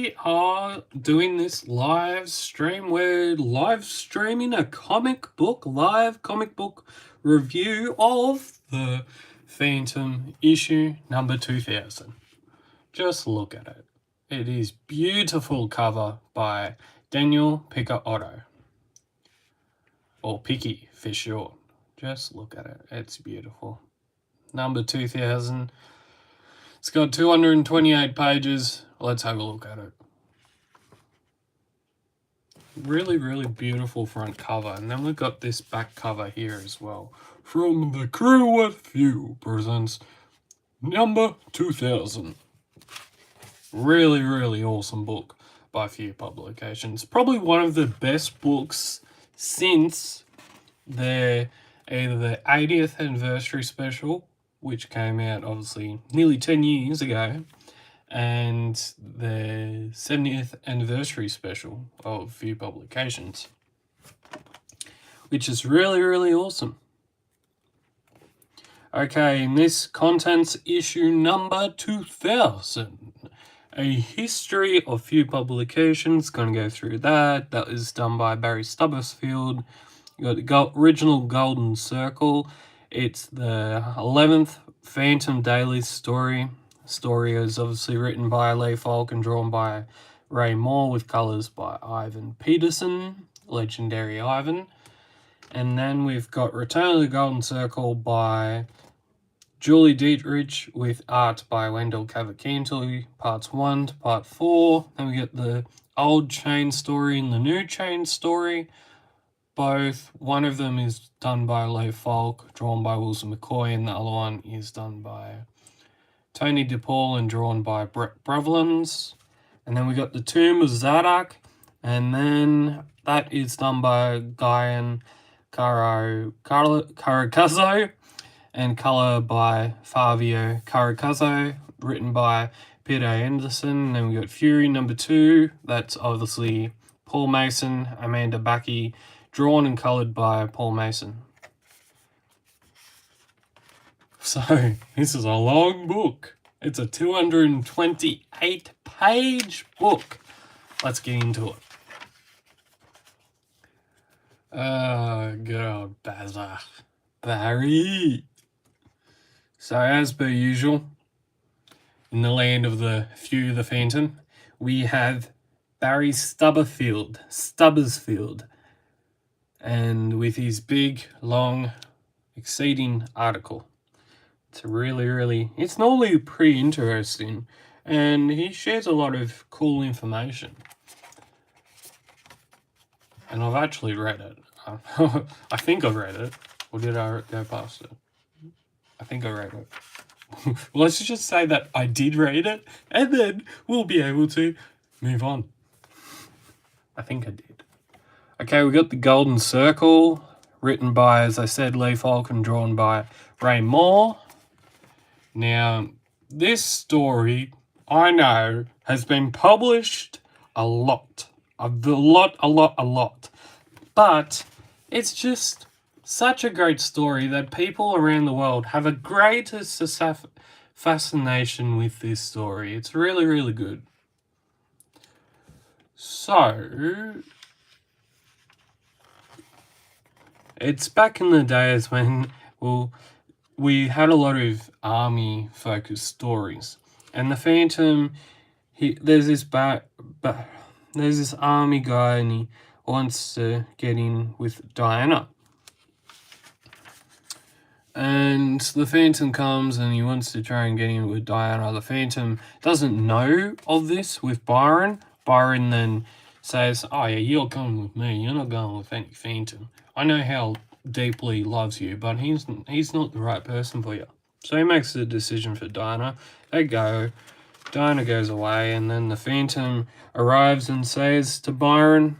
we are doing this live stream. We're live streaming a live comic book review of the Phantom issue number 2000. Just look at it. It is beautiful cover by Daniel Picciotto. Or Picky for short. Just look at it. It's beautiful. Number 2000. It's got 228 pages. Let's have a look at it. Really, really beautiful front cover. And then we've got this back cover here as well. From the Crew at Few presents number 2000. Really, really awesome book by Few Publications. Probably one of the best books since either the 80th anniversary special, which came out obviously nearly 10 years ago, and the 70th anniversary special of Few Publications, which is really, really awesome. Okay, and this contents issue number 2000. A history of Few Publications. Going to go through that. That was done by Barry Stubbersfield. You got the original Golden Circle. It's the 11th Phantom Daily story. The story is obviously written by Lee Falk and drawn by Ray Moore with colours by Ivan Peterson, legendary Ivan. And then we've got Return of the Golden Circle by Julie Dietrich with art by Wendell Cavalcanti, parts 1 to part 4. Then we get the old Chain story and the new Chain story. Both, one of them is done by Lee Falk, drawn by Wilson McCoy, and the other one is done by Tony DePaul and drawn by Brett Brevlins. And then we got the Tomb of Zadok, and then that is done by Guyan Caracazzo, and colour by Fabio Caracazzo, written by Peter Anderson. Then we got Fury number 2, that's obviously Paul Mason, Amanda Bucky, drawn and coloured by Paul Mason. So, this is a long book. It's a 228-page book. Let's get into it. Good old Barry. So, as per usual, in the land of the Few the Phantom, we have Barry Stubbersfield, and with his big, long, exceeding article. It's it's normally pretty interesting, and he shares a lot of cool information. And I've actually read it. I think I've read it, or did I go past it? I think I read it. Let's just say that I did read it, and then we'll be able to move on. I think I did. Okay, we got the Golden Circle, written by, as I said, Lee Falk and drawn by Ray Moore. Now, this story, I know, has been published a lot. But it's just such a great story that people around the world have a greatest fascination with this story. It's really, really good. So, it's back in the days when, we had a lot of army-focused stories. And the Phantom, there's this army guy, and he wants to get in with Diana. And the Phantom comes and he wants to try and get in with Diana. The Phantom doesn't know of this with Byron. Byron then says, oh yeah, you're coming with me. You're not going with any Phantom. I know how deeply loves you, but he's not the right person for you. So he makes the decision for Diana. They go. Diana goes away, and then the Phantom arrives and says to Byron,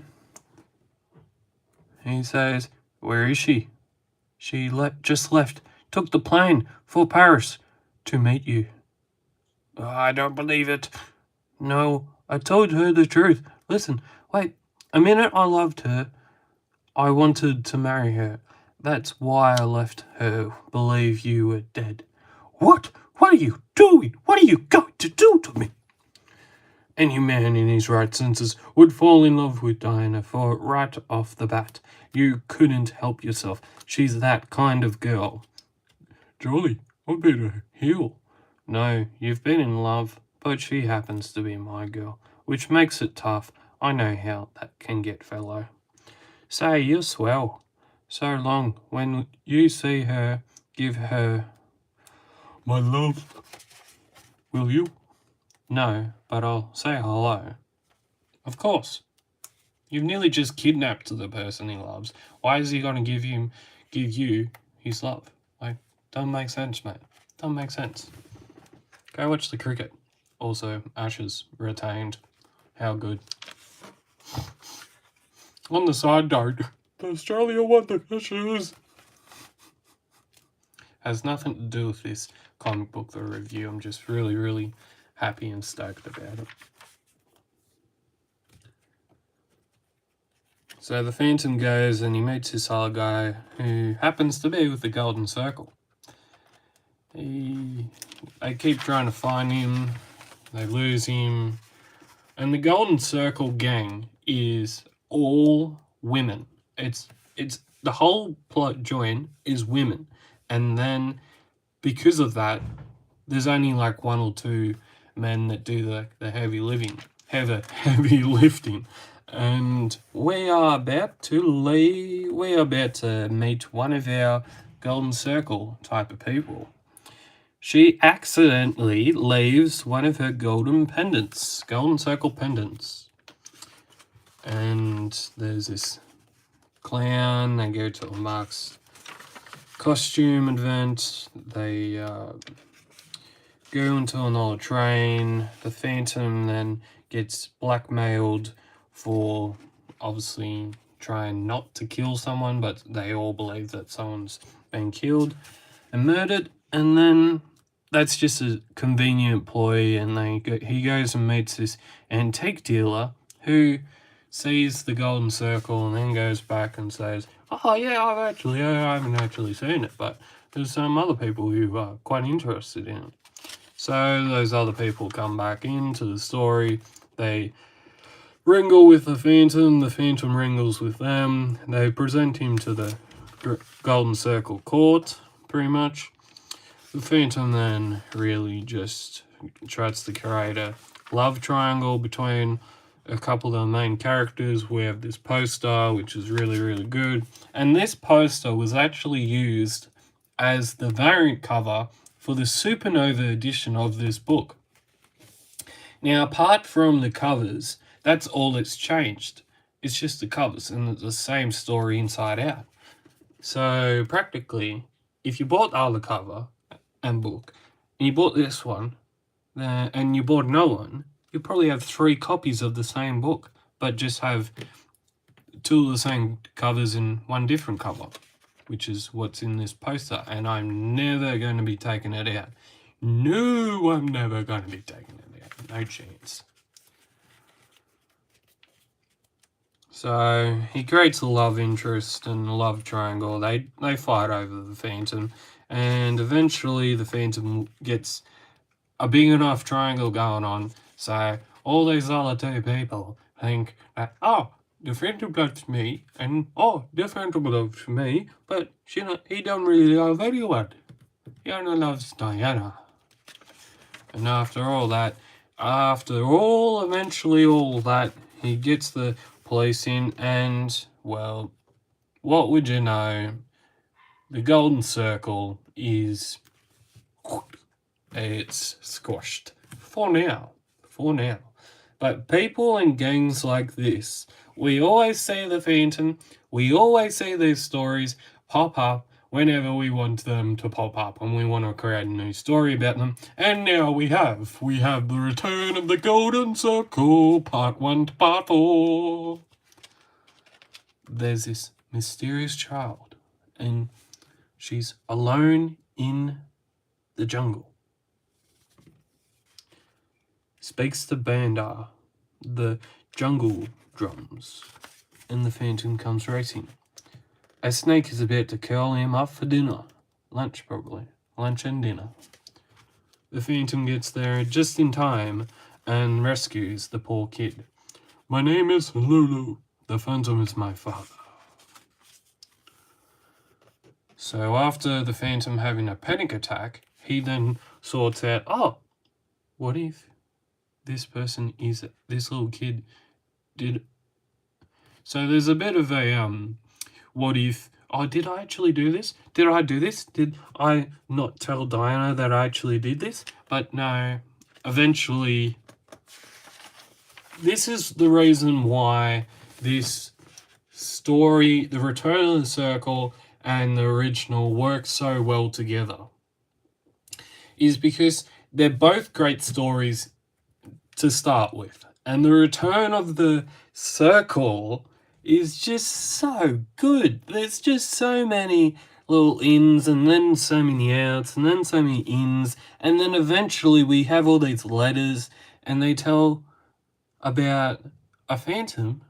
he says, where is she? She just left, took the plane for Paris to meet you. Oh, I don't believe it. No, I told her the truth. Listen, wait, a minute I loved her. I wanted to marry her. That's why I left her. Believe you were dead. What? What are you doing? What are you going to do to me? Any man in his right senses would fall in love with Diana, for right off the bat, you couldn't help yourself. She's that kind of girl. Jolly, I better heal. No, you've been in love, but she happens to be my girl, which makes it tough. I know how that can get, fellow. Say, you're swell. So long. When you see her, give her my love. Will you? No, but I'll say hello. Of course. You've nearly just kidnapped the person he loves. Why is he going to give you his love? Like, don't make sense, mate. Don't make sense. Go watch the cricket. Also, Ashes retained. How good. On the side note, Australia won the Ashes. Has nothing to do with this comic book, the review. I'm just really, really happy and stoked about it. So the Phantom goes and he meets this other guy who happens to be with the Golden Circle. They keep trying to find him, they lose him, and the Golden Circle gang is all women. It's the whole plot joint is women, and then because of that, there's only like one or two men that do the heavy lifting, and we are about to meet one of our Golden Circle type of people. She accidentally leaves one of her Golden Circle pendants. And there's this clown, they go to a Mark's costume event, they go into another train, the Phantom then gets blackmailed for obviously trying not to kill someone, but they all believe that someone's been killed and murdered, and then that's just a convenient ploy, and he goes and meets this antique dealer who sees the Golden Circle and then goes back and says, oh yeah, I haven't actually seen it, but there's some other people who are quite interested in it. So those other people come back into the story, they wrangle with the Phantom wrangles with them, they present him to the Golden Circle court, pretty much. The Phantom then really just tries to create a love triangle between a couple of the main characters. We have this poster, which is really, really good. And this poster was actually used as the variant cover for the Supernova edition of this book. Now, apart from the covers, that's all that's changed. It's just the covers, and it's the same story inside out. So, practically, if you bought the other cover and book, and you bought this one, and you bought another one, you probably have 3 copies of the same book, but just have 2 of the same covers and 1 different cover, which is what's in this poster, and I'm never going to be taking it out. No, I'm never going to be taking it out. No chance. So he creates a love interest and a love triangle. They fight over the Phantom, and eventually the Phantom gets a big enough triangle going on, so all these other 2 people think that, oh, the Phantom loves me, and oh, the Phantom loves me, but he don't really love anyone. He only loves Diana. And eventually all that, he gets the police in, and, well, what would you know, the Golden Circle is, it's squashed. For now. But people in gangs like this, we always see the Phantom, we always see these stories pop up whenever we want them to pop up and we want to create a new story about them. And now we have the return of the Golden Circle, part 1 to part 4. There's this mysterious child, and she's alone in the jungle. Speaks to Bandar, the jungle drums, and the Phantom comes racing. A snake is about to curl him up for dinner. Lunch, probably. Lunch and dinner. The Phantom gets there just in time, and rescues the poor kid. My name is Lulu. The Phantom is my father. So after the Phantom having a panic attack, he then sorts out, oh, what if this person is this little kid did. So there's a bit of a what if, oh, did I actually do this? Did I do this? Did I not tell Diana that I actually did this? But no, eventually, this is the reason why this story, The Return of the Circle and the original, work so well together. Is because they're both great stories to start with. And The Return of the Circle is just so good. There's just so many little ins and then so many outs and then so many ins. And then eventually we have all these letters and they tell about a phantom,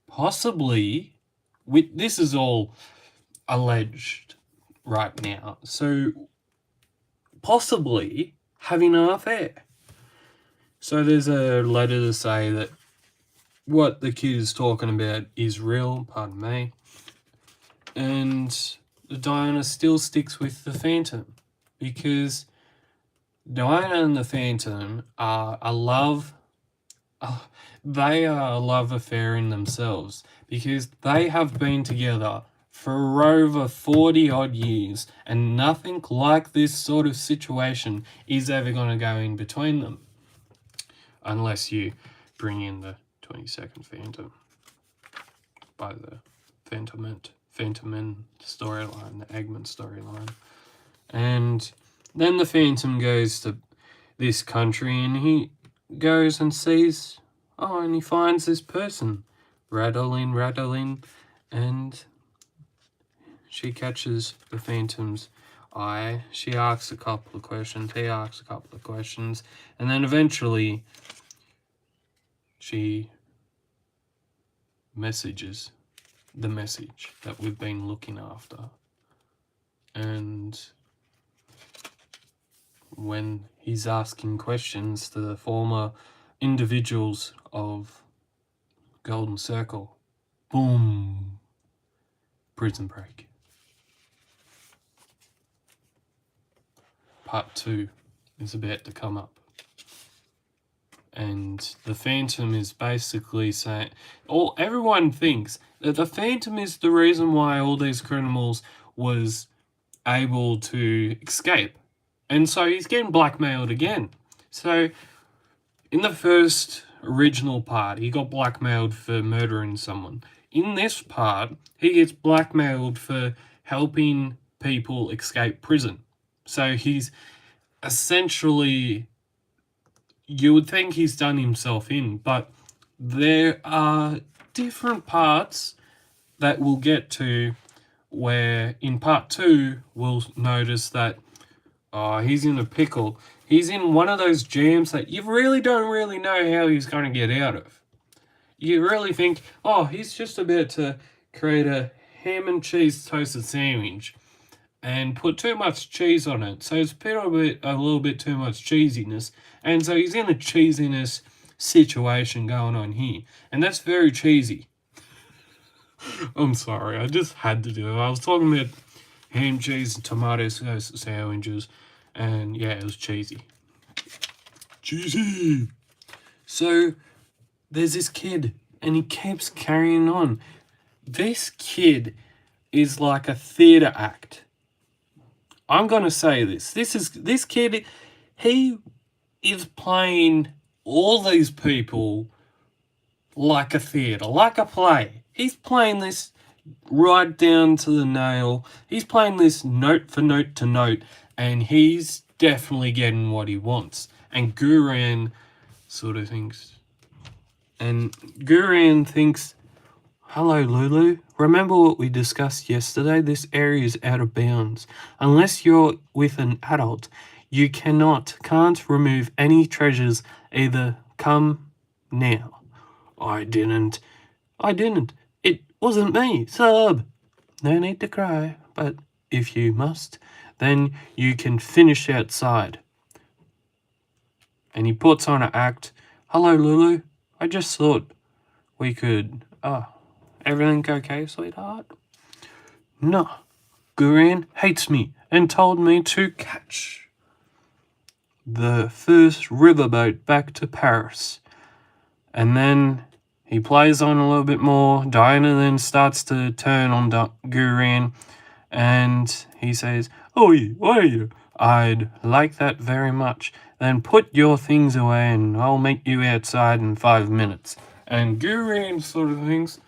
possibly, this is all alleged right now, so possibly having an affair. So there's a letter to say that what the kid is talking about is real, pardon me, and Diana still sticks with the Phantom because Diana and the Phantom are a love affair in themselves because they have been together for over 40 odd years and nothing like this sort of situation is ever going to go in between them unless you bring in the 22nd Phantom by the Phantom storyline, the Eggman storyline. And then the Phantom goes to this country and he goes and sees, and he finds this person, Radeline, and she catches the Phantom's eye. She asks a couple of questions, he asks a couple of questions, and then eventually she messages the message that we've been looking after. And when he's asking questions to the former individuals of Golden Circle, boom, Prison Break. Part 2 is about to come up. And the Phantom is basically saying, everyone thinks that the Phantom is the reason why all these criminals was able to escape. And so he's getting blackmailed again. So in the first original part, he got blackmailed for murdering someone. In this part, he gets blackmailed for helping people escape prison. So he's essentially, you would think he's done himself in, but there are different parts that we'll get to where in part 2 we'll notice that he's in a pickle. He's in one of those jams that you really don't really know how he's going to get out of. You really think, he's just about to create a ham and cheese toasted sandwich and put too much cheese on it. So it's a little bit too much cheesiness. And so he's in a cheesiness situation going on here. And that's very cheesy. I'm sorry, I just had to do it. I was talking about ham, cheese, and tomato sauce sandwiches. And yeah, it was cheesy. Cheesy! So there's this kid, and he keeps carrying on. This kid is like a theatre act. I'm going to say this. This kid, he is playing all these people like a theatre, like a play. He's playing this right down to the nail. He's playing this note for note to note, and he's definitely getting what he wants. And Guran sort of thinks, hello, Lulu. Remember what we discussed yesterday? This area is out of bounds. Unless you're with an adult, you can't remove any treasures. Either come now. I didn't. It wasn't me, sub. No need to cry, but if you must, then you can finish outside. And he puts on an act Hello, Lulu. I just thought we could... everything okay, sweetheart? No. Gurion hates me and told me to catch the first riverboat back to Paris. And then he plays on a little bit more. Diana then starts to turn on Gurion, and he says, "Oi, I'd like that very much. Then put your things away and I'll meet you outside in 5 minutes." And Gurion sort of thinks,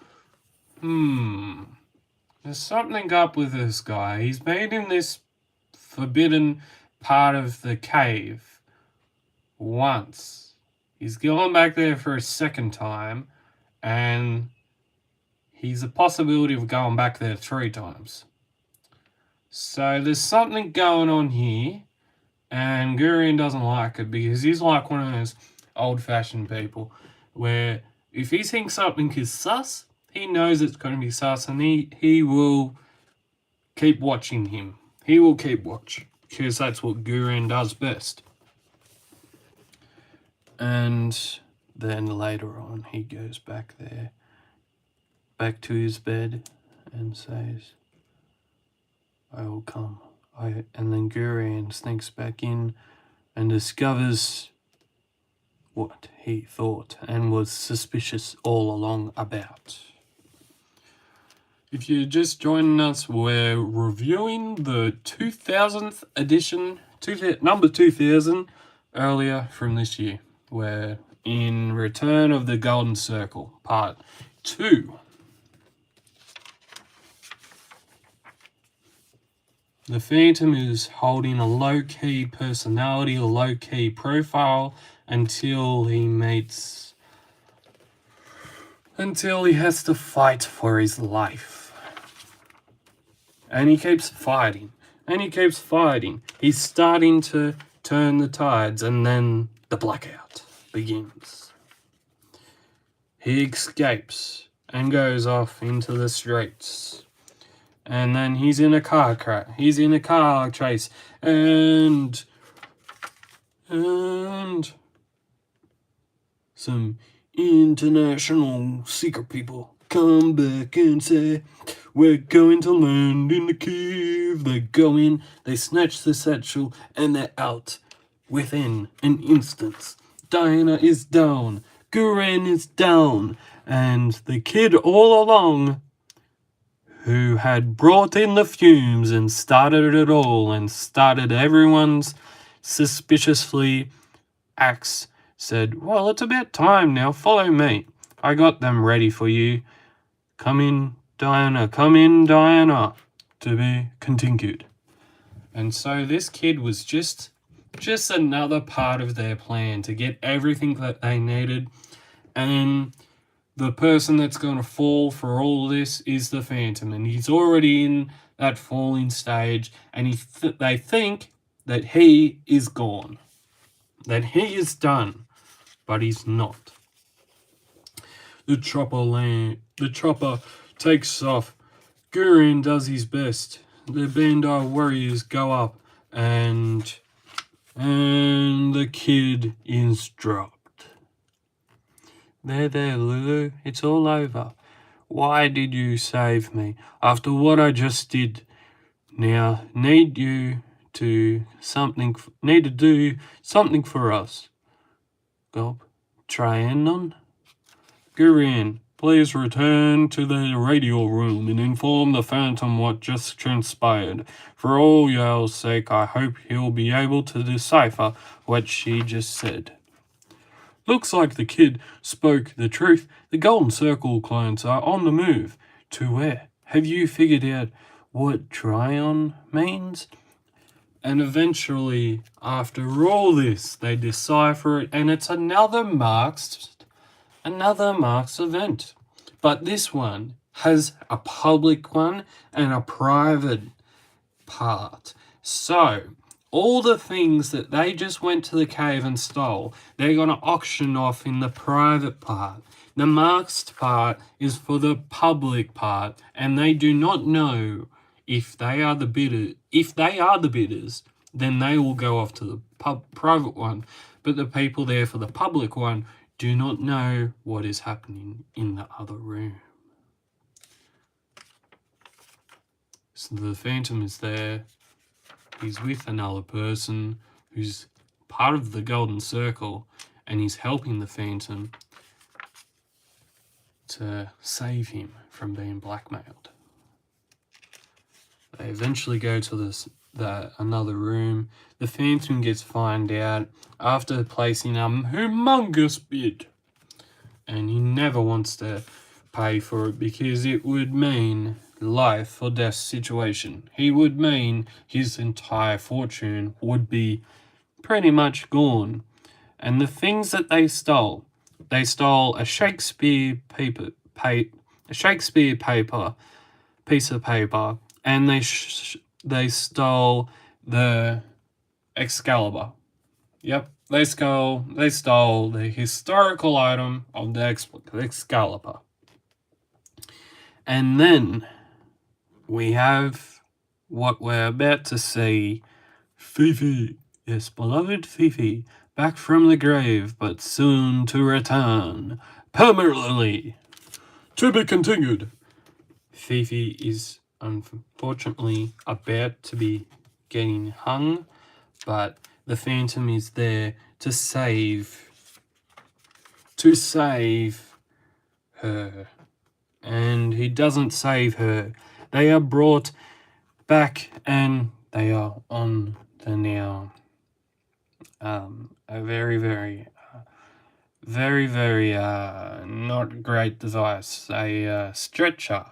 there's something up with this guy. He's been in this forbidden part of the cave once. He's gone back there for a second time, and he's a possibility of going back there 3 times. So there's something going on here, and Gurion doesn't like it because he's like one of those old-fashioned people where if he thinks something is sus, he knows it's going to be sus, and he will keep watching him. He will keep watch because that's what Gurion does best. And then later on, he goes back there, back to his bed, and says, "I will come." And then Gurion sneaks back in and discovers what he thought and was suspicious all along about. If you're just joining us, we're reviewing the 2000th edition, number 2000, earlier from this year. We're in Return of the Golden Circle, Part 2. The Phantom is holding a low-key personality, a low-key profile, until he has to fight for his life. And he keeps fighting. He's starting to turn the tides, and then the blackout begins. He escapes and goes off into the streets. And then he's in a car chase, and some international secret people come back and say, "We're going to land in the cave." They go in, they snatch the satchel, and they're out within an instant. Diana is down, Gurion is down, and the kid all along, who had brought in the fumes and started it all and started everyone's suspiciously acts, said, "Well, it's about time now, follow me. I got them ready for you. Come in, Diana, to be continued." And so this kid was just another part of their plan to get everything that they needed. And the person that's going to fall for all this is the Phantom, and he's already in that falling stage, and they think that he is gone, that he is done, but he's not. The chopper takes off. Gurion does his best. The Bandai warriors go up, and the kid is dropped. There, Lulu, it's all over. Why did you save me after what I just did? Now, need to do something for us. Gulp. Trianon? Gurion, please return to the radio room and inform the Phantom what just transpired. For all y'all's sake, I hope he'll be able to decipher what she just said. Looks like the kid spoke the truth. The Golden Circle clients are on the move. To where? Have you figured out what Trion means? And eventually, after all this, they decipher it, and it's another Marx event. But this one has a public one and a private part. So, all the things that they just went to the cave and stole, they're going to auction off in the private part. The Marxed part is for the public part, and they do not know if they are the bidders. If they are the bidders, then they will go off to the private one. But the people there for the public one do not know what is happening in the other room. So the Phantom is there. He's with another person who's part of the Golden Circle, and he's helping the Phantom to save him from being blackmailed. They eventually go to another room. The Phantom gets found out after placing a humongous bid, and he never wants to pay for it because it would mean life or death situation. He would mean his entire fortune would be pretty much gone. And the things that they stole a Shakespeare piece of paper, and they stole the Excalibur. Yep, they stole the historical item of the Excalibur. And then we have what we're about to see. Fifi, yes, beloved Fifi, back from the grave, but soon to return permanently. To be continued. Fifi is unfortunately about to be getting hung, but the Phantom is there to save her. And he doesn't save her. They are brought back, and they are on the now. A very, very not great device. A stretcher.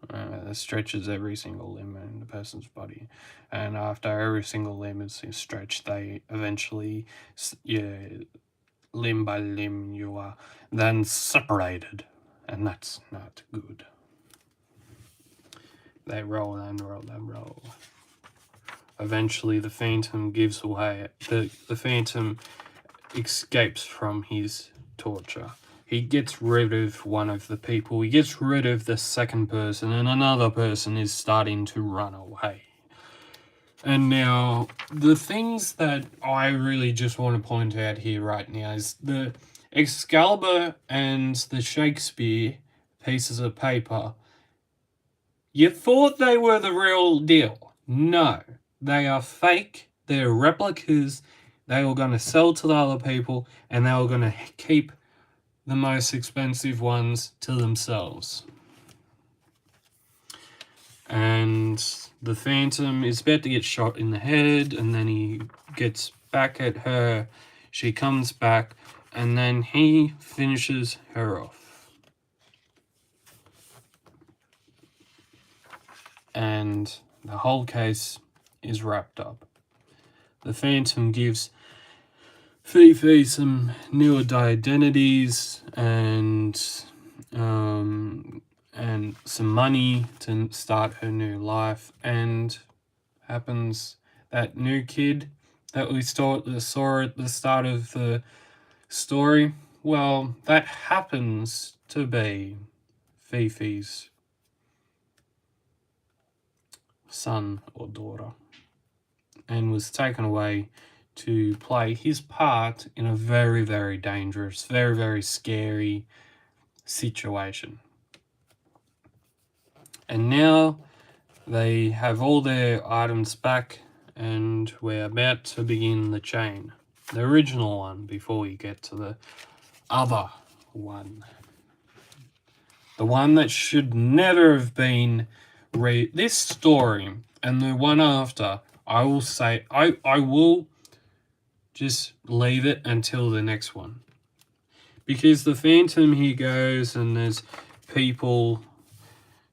That stretches every single limb in the person's body, and after every single limb is stretched, they eventually, limb by limb, you are then separated, and that's not good. They roll and roll and roll. Eventually, the Phantom gives way. The Phantom escapes from his torture. He gets rid of one of the people. He gets rid of the second person, and another person is starting to run away. And now, the things that I really just want to point out here right now is the Excalibur and the Shakespeare pieces of paper. You thought they were the real deal. No, they are fake. They're replicas. They were going to sell to the other people, and they were going to keep the most expensive ones to themselves. And the Phantom is about to get shot in the head, and then he gets back at her. She comes back, and then he finishes her off. And the whole case is wrapped up. The Phantom gives Fifi some new identities and some money to start her new life, and happens that new kid that we saw at the start of the story, well, that happens to be Fifi's son or daughter, and was taken away to play his part in a very, very dangerous, very, very scary situation. And now they have all their items back, and we're about to begin the chain. The original one, before we get to the other one. The one that should never have been this story, and the one after, I will say, I will just leave it until the next one. Because the Phantom, he goes, and there's people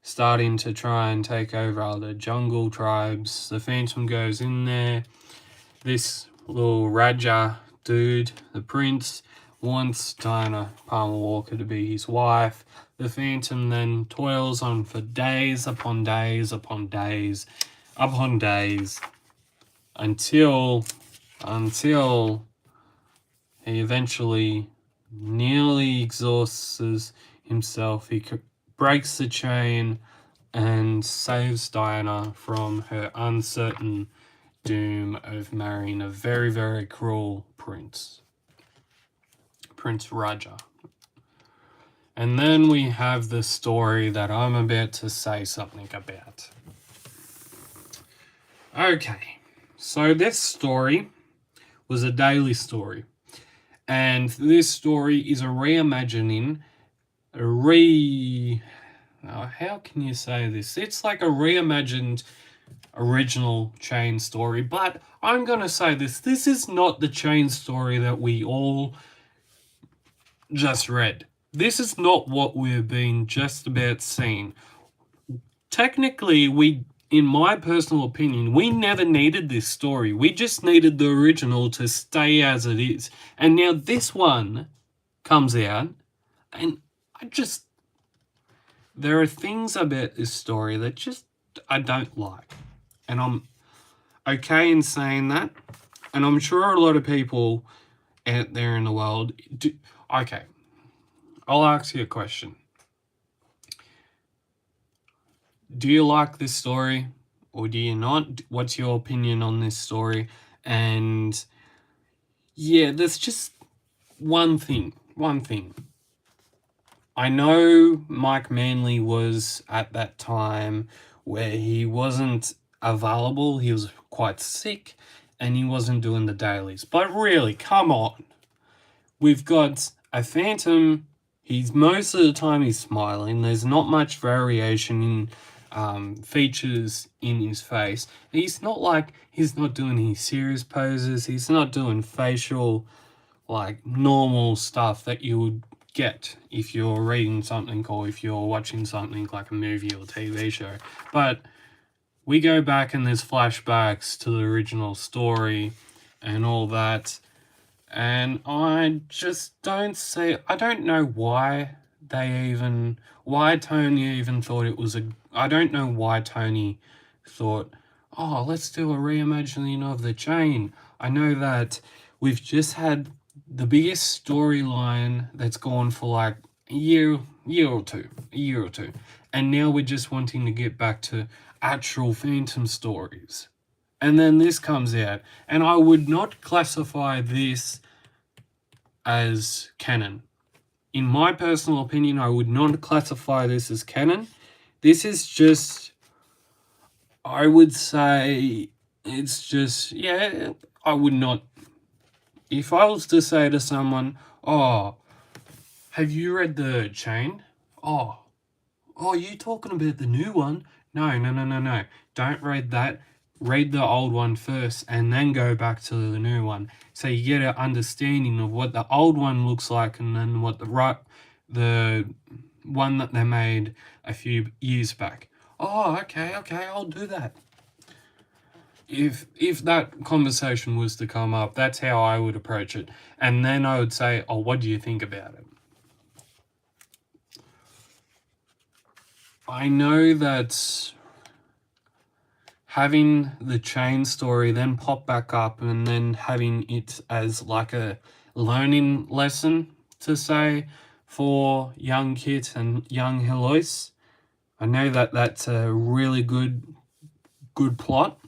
starting to try and take over other jungle tribes. The Phantom goes in there. This little Raja dude, the prince, wants Diana Palmer Walker to be his wife. The Phantom then toils on for days upon days upon days upon days until he eventually nearly exhausts himself. He breaks the chain and saves Diana from her uncertain doom of marrying a very, very cruel prince. Prince Raja. And then we have the story that I'm about to say something about. Okay, so this story was a daily story. And this story is a reimagining, how can you say this? It's like a reimagined original Chain story, but I'm going to say this is not the Chain story that we all just read. This is not what we've been just about seeing. Technically, in my personal opinion, we never needed this story. We just needed the original to stay as it is. And now this one comes out, and there are things about this story that just I don't like. And I'm okay in saying that. And I'm sure a lot of people out there in the world do. Okay, I'll ask you a question. Do you like this story or do you not? What's your opinion on this story? And yeah, there's just one thing. I know Mike Manley was at that time where he wasn't available, he was quite sick, and he wasn't doing the dailies. But really, come on. We've got a Phantom, most of the time he's smiling, there's not much variation in features in his face. He's not like, he's not doing his serious poses, he's not doing facial, like, normal stuff that you would get if you're reading something or if you're watching something like a movie or TV show. But we go back and there's flashbacks to the original story and all that, and I just don't I don't know why Tony even thought it was I don't know why Tony thought, oh, let's do a reimagining of the Chain. I know that we've just had the biggest storyline that's gone for like a year or two, and now we're just wanting to get back to actual Phantom stories. And then this comes out, and I would not classify this as canon. In my personal opinion, I would not classify this as canon. This is just, I would say, it's just, yeah, I would not. If I was to say to someone, oh, have you read The Chain? Oh, you talking about the new one? No. Don't read that. Read the old one first and then go back to the new one. So you get an understanding of what the old one looks like and then what the one that they made a few years back. Oh, okay, I'll do that. If that conversation was to come up, that's how I would approach it. And then I would say, oh, what do you think about it? I know that having the Chain story then pop back up and then having it as like a learning lesson to say for young Kit and young Heloise, I know that that's a really good plot,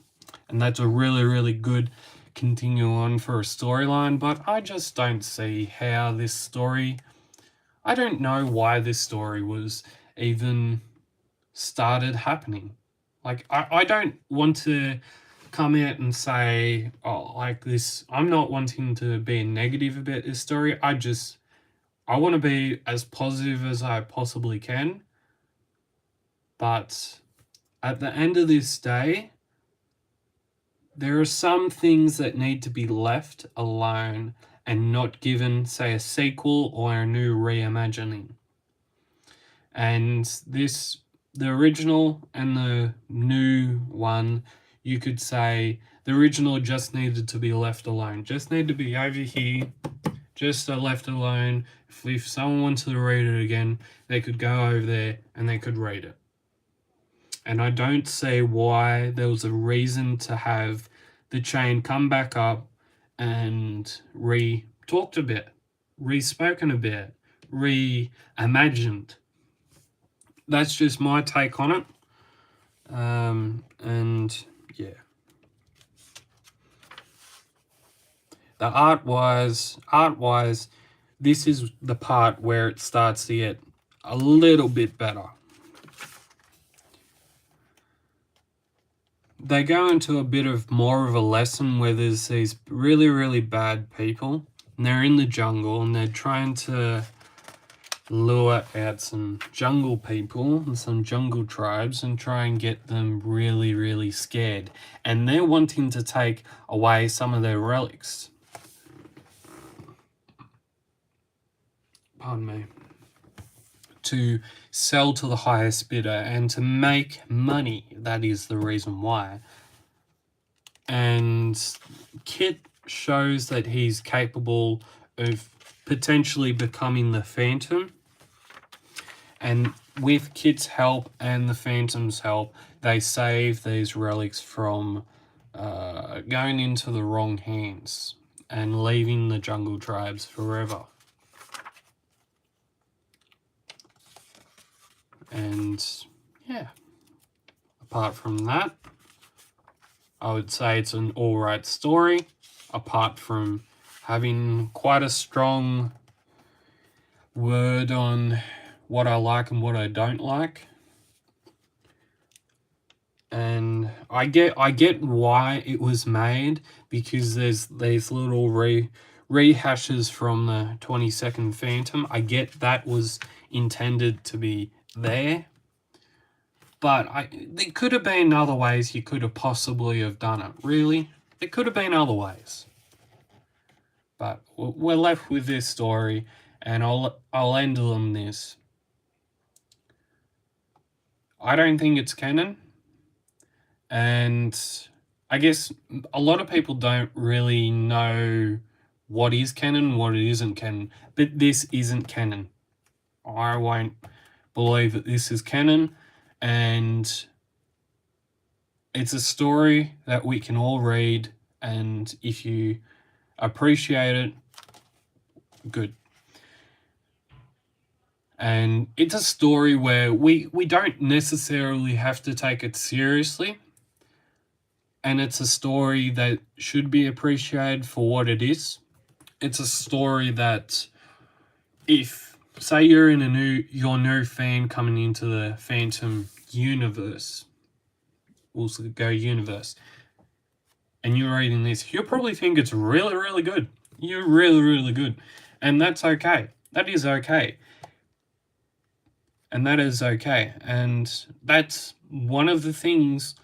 and that's a really good continue on for a storyline, but I just don't see how this story, I don't know why this story was even started happening. Like, I don't want to come out and say, oh, like this, I'm not wanting to be negative about this story. I want to be as positive as I possibly can. But at the end of this day, there are some things that need to be left alone and not given, say, a sequel or a new reimagining. And the original and the new one, you could say the original just needed to be left alone. Just need to be over here, just left alone. If someone wanted to read it again, they could go over there and they could read it. And I don't see why there was a reason to have the Chain come back up and re-talked a bit, re-spoken a bit, re-imagined. That's just my take on it. And yeah. The art-wise, this is the part where it starts to get a little bit better. They go into a bit of more of a lesson where there's these really, really bad people, and they're in the jungle, and they're trying to lure out some jungle people and some jungle tribes and try and get them really, really scared. And they're wanting to take away some of their relics. Pardon me. To sell to the highest bidder and to make money. That is the reason why. And Kit shows that he's capable of potentially becoming the Phantom. And with Kit's help and the Phantom's help, they save these relics from going into the wrong hands and leaving the jungle tribes forever. And yeah, apart from that, I would say it's an alright story, apart from having quite a strong word on what I like and what I don't like. And I get why it was made, because there's these little rehashes from the 22nd Phantom. I get that was intended to be there. But there could have been other ways you could have possibly have done it. Really, there could have been other ways. But we're left with this story, and I'll end on this. I don't think it's canon, and I guess a lot of people don't really know what is canon, what it isn't canon. But this isn't canon. I won't believe that this is canon. And it's a story that we can all read, and if you appreciate it, good. And it's a story where we don't necessarily have to take it seriously, and it's a story that should be appreciated for what it is. It's a story that, if say you're a new fan coming into the Phantom universe, we'll go universe, and you're reading this, you'll probably think it's really, really good. You're really, really good. And that's okay. That is okay. And that is okay. And that's one of the things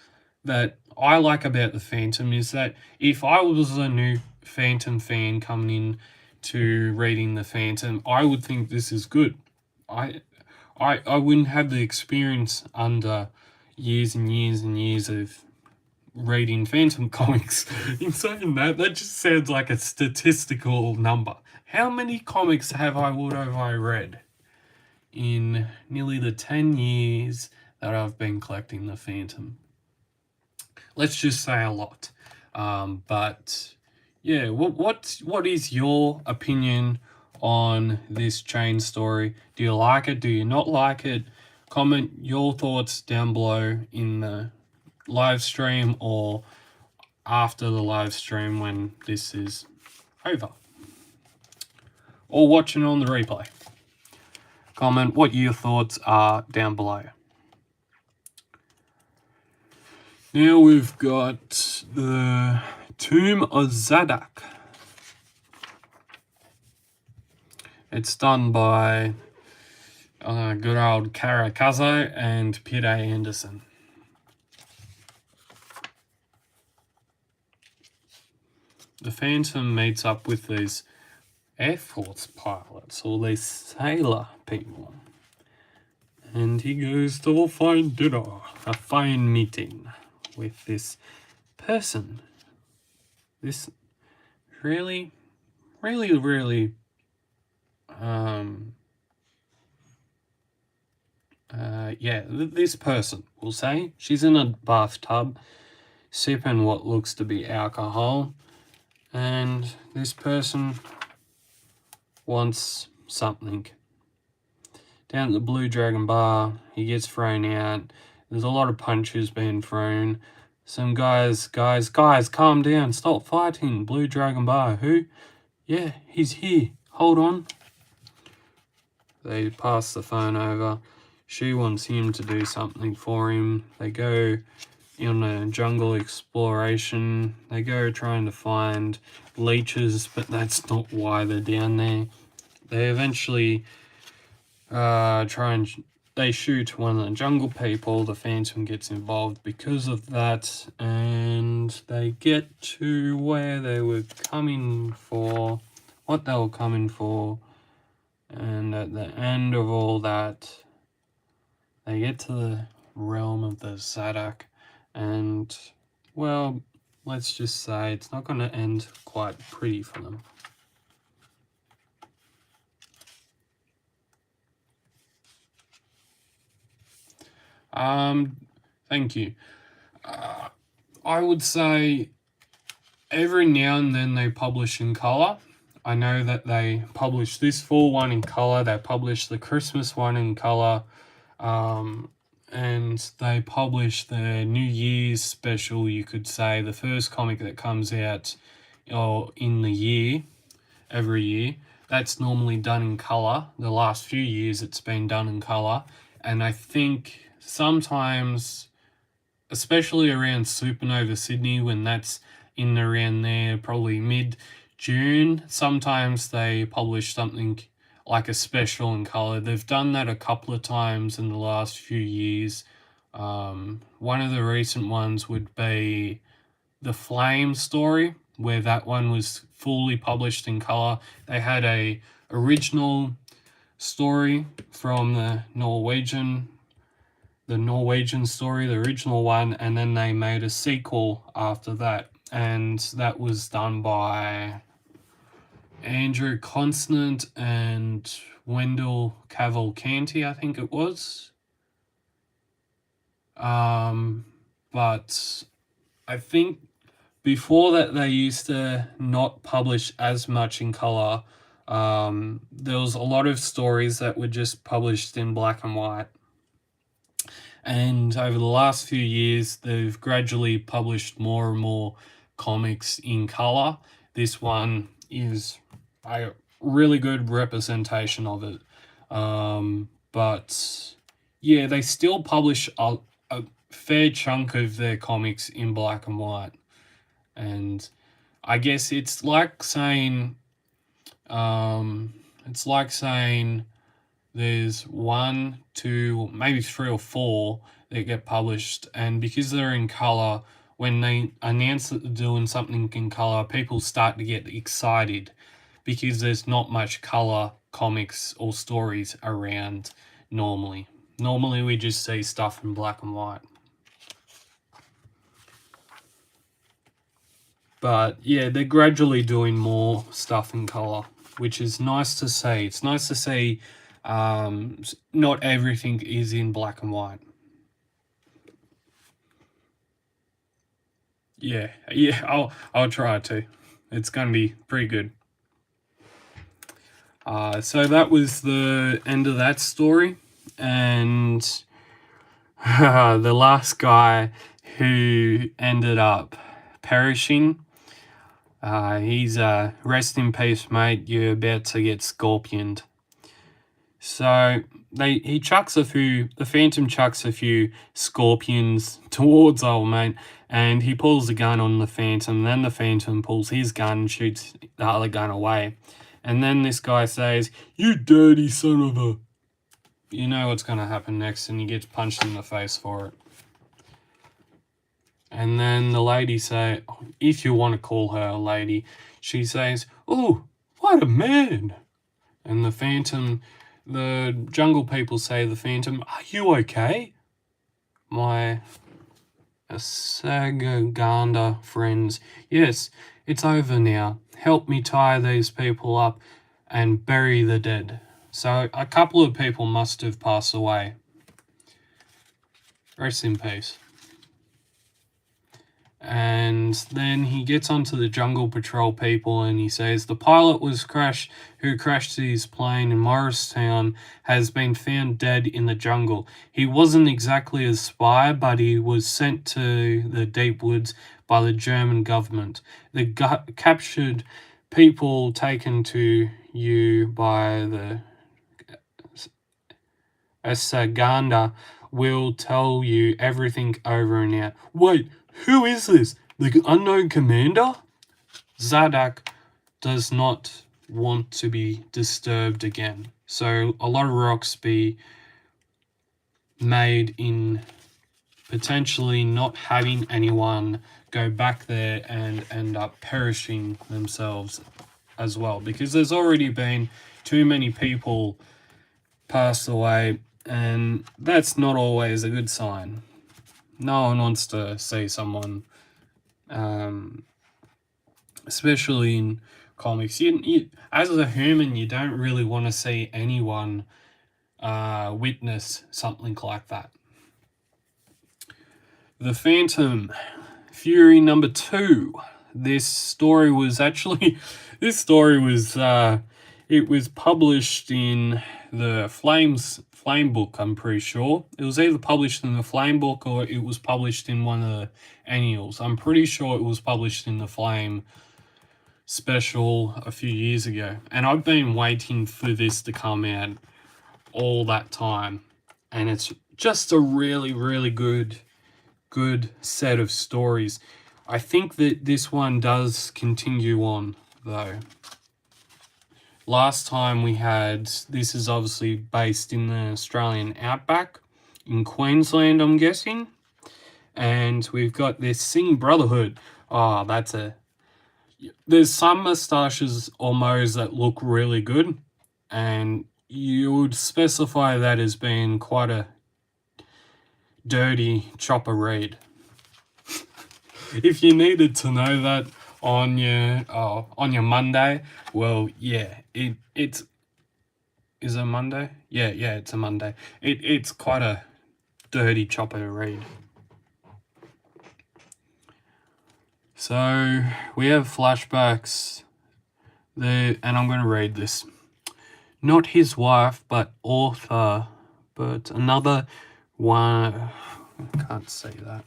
that I like about the Phantom, is that if I was a new Phantom fan coming in to reading the Phantom, I would think this is good. I wouldn't have the experience under years and years and years of reading Phantom comics. In saying that just sounds like a statistical number. How many comics have I read in nearly the 10 years that I've been collecting the Phantom? Let's just say a lot. But yeah, what is your opinion on this chain story? Do you like it? Do you not like it? Comment your thoughts down below in the live stream or after the live stream when this is over, or watching on the replay. Comment what your thoughts are down below. Now we've got the Tomb of Zadok. It's done by good old Cara Cuzzo and Peter Anderson. The Phantom meets up with these Air Force pilots, or these sailor people, and he goes to a fine dinner, a fine meeting with this person. This really, really, really this person, we'll say. She's in a bathtub sipping what looks to be alcohol, and this person wants something. Down at the Blue Dragon Bar, he gets thrown out. There's a lot of punches being thrown. Some guys, calm down, stop fighting. Blue Dragon Bar, who? Yeah, he's here. Hold on. They pass the phone over. She wants him to do something for him. They go on a jungle exploration. They go trying to find leeches, but that's not why they're down there. They eventually they shoot one of the jungle people. The Phantom gets involved because of that, and they get to where they were coming for, what they were coming for, and at the end of all that, they get to the realm of the Zadok, and, well, let's just say it's not going to end quite pretty for them. Thank you. I would say every now and then they publish in color. I know that they publish this fall one in color. They publish the Christmas one in color. And they publish the New Year's special, you could say, the first comic that comes out in the year, every year. That's normally done in color. The last few years it's been done in color. And I think sometimes, especially around Supernova Sydney, when that's in around there, probably mid-June, sometimes they publish something like a special in color. They've done that a couple of times in the last few years. One of the recent ones would be the Flame story, where that one was fully published in color. They had a original story from the Norwegian story, the original one, and then they made a sequel after that, and that was done by Andrew Constant and Wendell Cavalcanti, I think it was. But I think before that they used to not publish as much in color. There was a lot of stories that were just published in black and white. And over the last few years, they've gradually published more and more comics in color. This one is a really good representation of it. But yeah, they still publish a fair chunk of their comics in black and white. And I guess it's like saying, there's 1, 2, maybe 3 or 4 that get published, and because they're in color, when they announce that they're doing something in color, people start to get excited because there's not much color comics or stories around normally. Normally we just see stuff in black and white. But yeah, they're gradually doing more stuff in color, which is nice to see. It's nice to see not everything is in black and white. Yeah, I'll try to. It's going to be pretty good. So that was the end of that story, and the last guy who ended up perishing, he's rest in peace, mate. You're about to get scorpioned. So the Phantom chucks a few scorpions towards old mate, and he pulls the gun on the Phantom. Then the Phantom pulls his gun and shoots the other gun away. And then this guy says, "You dirty son of a..." You know what's going to happen next, and he gets punched in the face for it. And then the lady say, if you want to call her a lady, she says, "Oh, what a man." And the jungle people say to the Phantom, "Are you okay?" My Sagaganda friends, "Yes, it's over now. Help me tie these people up and bury the dead." So a couple of people must have passed away. Rest in peace. And then he gets onto the Jungle Patrol people and he says, "The pilot who crashed his plane in Morristown has been found dead in the jungle. He wasn't exactly a spy, but he was sent to the deep woods by the German government. The captured people taken to you by the Saganda will tell you everything over and out. Wait, who is this? The unknown commander? Zadok does not want to be disturbed again. So a lot of rocks be made in potentially not having anyone go back there and end up perishing themselves as well, because there's already been too many people pass away, and that's not always a good sign. No one wants to see someone, especially in comics. You, as a human, you don't really want to see anyone witness something like that. The Phantom, Fury number 2. This story was actually, it was published in the Flame book, I'm pretty sure. It was either published in the Flame book or it was published in one of the annuals. I'm pretty sure it was published in the Flame special a few years ago. And I've been waiting for this to come out all that time. And it's just a really, really good set of stories. I think that this one does continue on, though. Last time we had, this is obviously based in the Australian outback, in Queensland, I'm guessing. And we've got this Singh Brotherhood. Oh, there's some moustaches almost that look really good, and you would specify that as being quite a dirty chopper read. If you needed to know that on your Monday, well, yeah, it's is it Monday? Yeah, it's a Monday. It's quite a dirty chopper to read. So we have flashbacks there, and I'm going to read this. Not his wife, but author, but another one. I can't say that.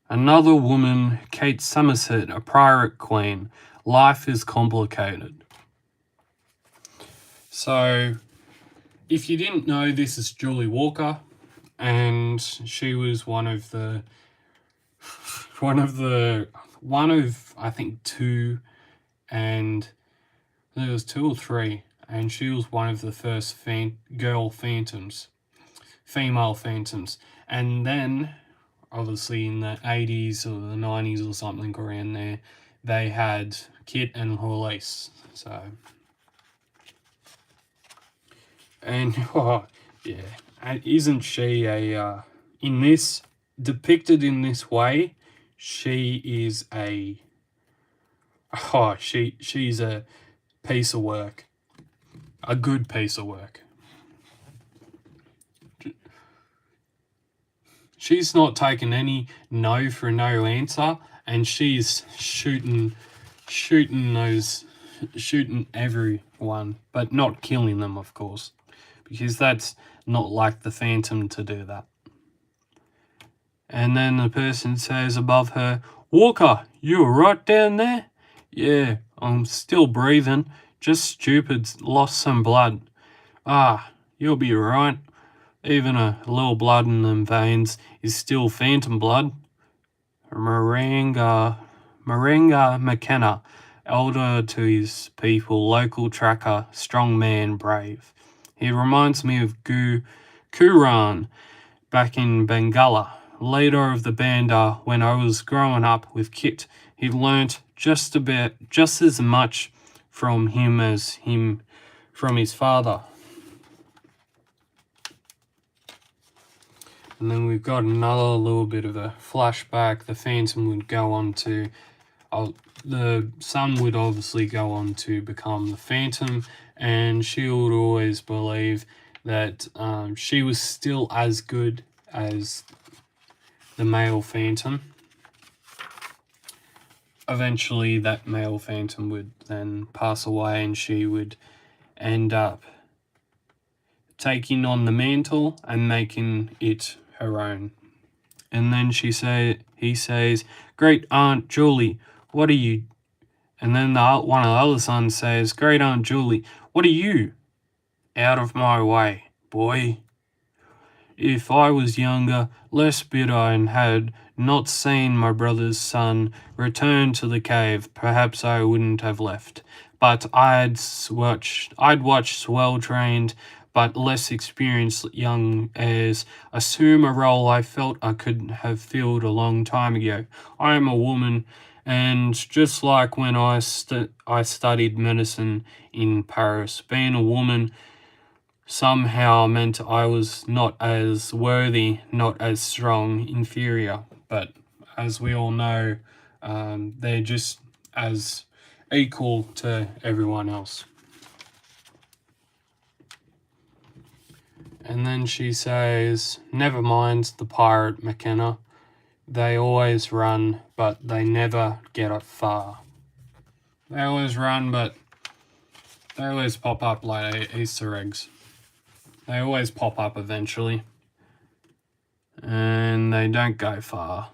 Another woman, Kate Somerset, a pirate queen. Life is complicated. So, if you didn't know, this is Julie Walker, and she was one of I think 2, and there was 2 or 3, and she was one of the first female phantoms, and then obviously in the 80s or the 90s or something around there, they had Kit and Hollis. So, and oh yeah, and isn't she in this, depicted in this way, she is she's a piece of work, a good piece of work. She's not taking any no for no answer, and she's shooting everyone, but not killing them, of course, because that's not like the Phantom to do that. And then the person says above her, Walker, you were right down there? Yeah, I'm still breathing, just stupid, lost some blood. Ah, you'll be right. Even a little blood in them veins is still phantom blood. Marenga McKenna, elder to his people, local tracker, strong man, brave. He reminds me of Kuran back in Bengala, leader of the Banda when I was growing up with Kit. He learnt just as much from him as from his father. And then we've got another little bit of a flashback. The Phantom would go on to, the son would obviously go on to become the Phantom, and she would always believe that she was still as good as the male Phantom. Eventually, that male Phantom would then pass away, and she would end up taking on the mantle and making it her own. And then he says, Great Aunt Julie, what are you? And then one of the other sons says, Great Aunt Julie, what are you? Out of my way. boy. If I was younger, less bitter, and had not seen my brother's son return to the cave, perhaps I wouldn't have left. But I'd watched well-trained but less experienced young heirs assume a role I felt I could have filled a long time ago. I am a woman, and just like when I studied medicine in Paris, being a woman somehow meant I was not as worthy, not as strong, inferior. But as we all know, they're just as equal to everyone else. And then she says, never mind the pirate McKenna. They always run, but they never get it far. They always run, but they always pop up like Easter eggs. They always pop up eventually. And they don't go far.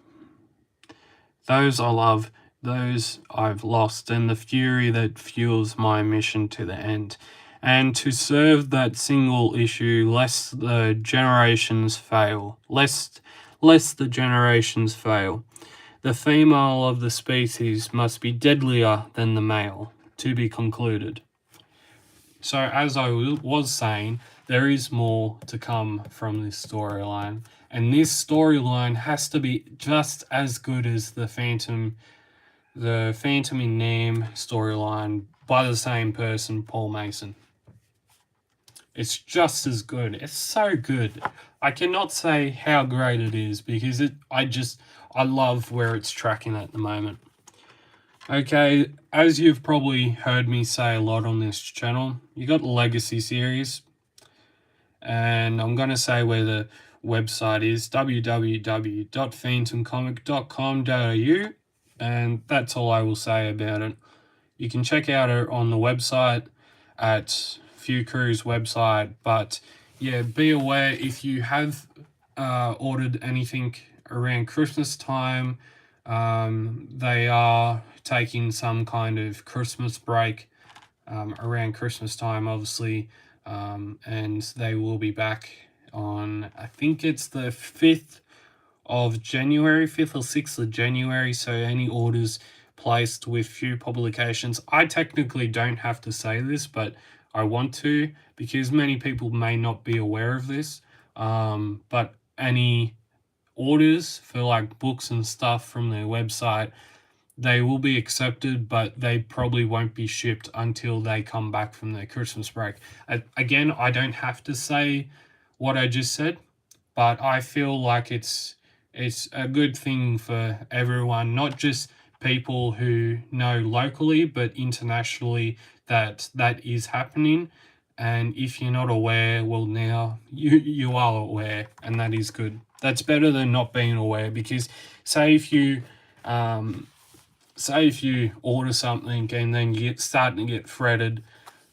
Those I love, those I've lost, and the fury that fuels my mission to the end. And to serve that single issue, lest the generations fail. Lest the generations fail. The female of the species must be deadlier than the male, to be concluded. So as I was saying, there is more to come from this storyline, and this storyline has to be just as good as the Phantom in Name storyline by the same person, Paul Mason. It's just as good. It's so good. I cannot say how great it is because I love where it's tracking at the moment. Okay, as you've probably heard me say a lot on this channel, you got the Legacy series, and I'm going to say where the website is, www.phantomcomic.com.au, and that's all I will say about it. You can check out it on the website at Few Crew's website, but yeah, be aware if you have ordered anything around Christmas time, they are taking some kind of Christmas break around Christmas time, obviously, and they will be back on, I think it's the 5th of January, 5th or 6th of January, so any orders placed with Few Publications, I technically don't have to say this, but I want to, because many people may not be aware of this, but any orders for like books and stuff from their website, they will be accepted, but they probably won't be shipped until they come back from their Christmas break. Again, I don't have to say what I just said, but I feel like it's a good thing for everyone, not just people who know locally, but internationally that is happening. And if you're not aware, well, now you are aware, and that is good. That's better than not being aware, because say if you order something and then you starting to get fretted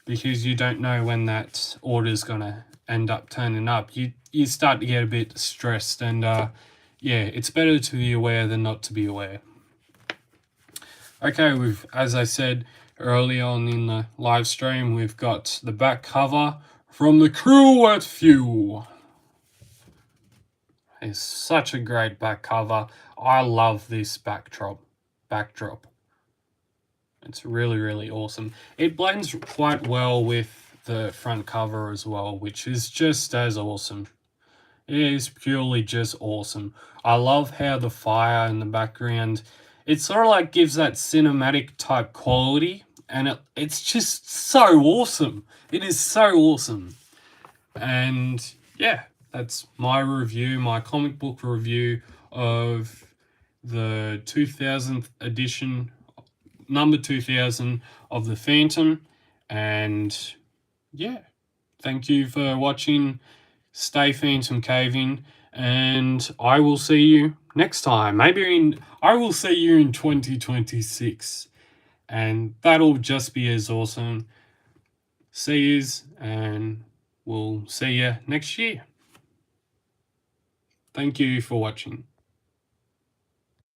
because you don't know when that order is going to end up turning up, you start to get a bit stressed, and yeah, it's better to be aware than not to be aware. Okay, as I said early on in the live stream, we've got the back cover from the crew at Few. It's such a great back cover. I love this backdrop. It's really, really awesome. It blends quite well with the front cover as well, which is just as awesome. It is purely just awesome. I love how the fire in the background, it sort of like gives that cinematic type quality, and it's just so awesome. It is so awesome. And yeah, that's my review, my comic book review of the 2000th edition, number 2000 of the Phantom. And yeah, thank you for watching. Stay Phantom Caving, and I will see you next time. I will see you in 2026, and that'll just be as awesome. See yous, and we'll see you next year. Thank you for watching.